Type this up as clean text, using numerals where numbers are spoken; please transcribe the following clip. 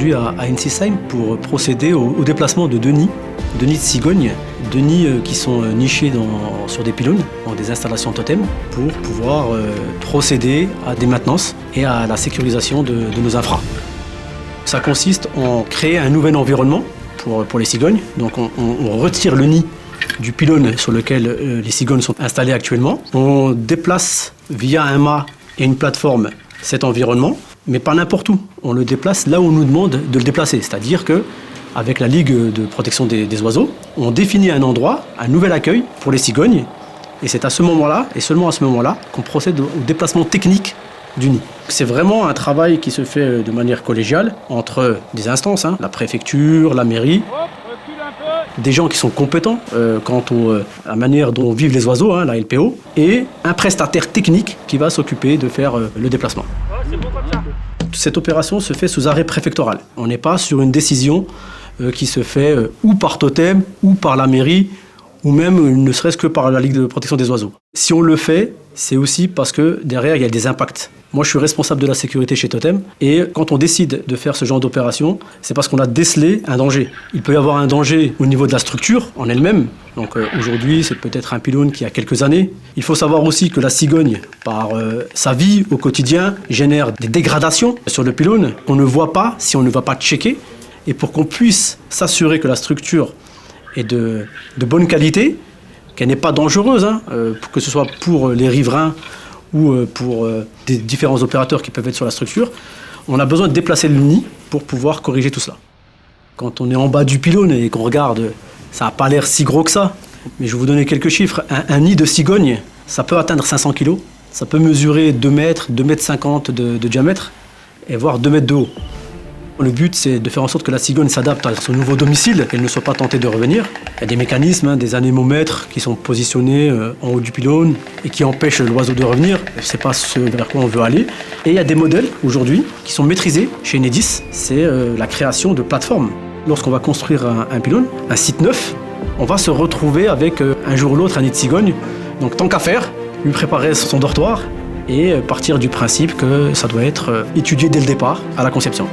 aujourd'hui à Ensisheim pour procéder au déplacement de deux nids de cigognes, deux nids qui sont nichés sur des pylônes, dans des installations totem, pour pouvoir procéder à des maintenances et à la sécurisation de nos infras. Ça consiste en créer un nouvel environnement pour les cigognes. Donc on retire le nid du pylône sur lequel les cigognes sont installées actuellement. On déplace via un mât et une plateforme cet environnement, mais pas n'importe où. On le déplace là où on nous demande de le déplacer. C'est-à-dire qu'avec la Ligue de protection des oiseaux, on définit un endroit, un nouvel accueil pour les cigognes. Et c'est à ce moment-là, et seulement à ce moment-là, qu'on procède au déplacement technique du nid. C'est vraiment un travail qui se fait de manière collégiale entre des instances, la préfecture, la mairie, des gens qui sont compétents quant à la manière dont vivent les oiseaux, la LPO, et un prestataire technique qui va s'occuper de faire le déplacement. Cette opération se fait sous arrêt préfectoral. On n'est pas sur une décision qui se fait ou par totem, ou par la mairie, ou même ne serait-ce que par la Ligue de protection des oiseaux. Si on le fait, c'est aussi parce que derrière, il y a des impacts. Moi, je suis responsable de la sécurité chez Totem, et quand on décide de faire ce genre d'opération, c'est parce qu'on a décelé un danger. Il peut y avoir un danger au niveau de la structure en elle-même. Donc aujourd'hui, c'est peut-être un pylône qui a quelques années. Il faut savoir aussi que la cigogne, par sa vie au quotidien, génère des dégradations sur le pylône qu'on ne voit pas si on ne va pas checker. Et pour qu'on puisse s'assurer que la structure est de bonne qualité, qu'elle n'est pas dangereuse, que ce soit pour les riverains ou pour des différents opérateurs qui peuvent être sur la structure, on a besoin de déplacer le nid pour pouvoir corriger tout cela. Quand on est en bas du pylône et qu'on regarde, ça n'a pas l'air si gros que ça, mais je vais vous donner quelques chiffres. Un nid de cigogne, ça peut atteindre 500 kg, ça peut mesurer 2 mètres, 2 mètres 50 de diamètre, et voire 2 mètres de haut. Le but, c'est de faire en sorte que la cigogne s'adapte à son nouveau domicile, qu'elle ne soit pas tentée de revenir. Il y a des mécanismes, des anémomètres qui sont positionnés en haut du pylône et qui empêchent l'oiseau de revenir. C'est pas ce vers quoi on veut aller. Et il y a des modèles aujourd'hui qui sont maîtrisés chez Enedis. C'est la création de plateformes. Lorsqu'on va construire un pylône, un site neuf, on va se retrouver avec un jour ou l'autre un nid de cigogne. Donc tant qu'à faire, lui préparer son dortoir et partir du principe que ça doit être étudié dès le départ à la conception.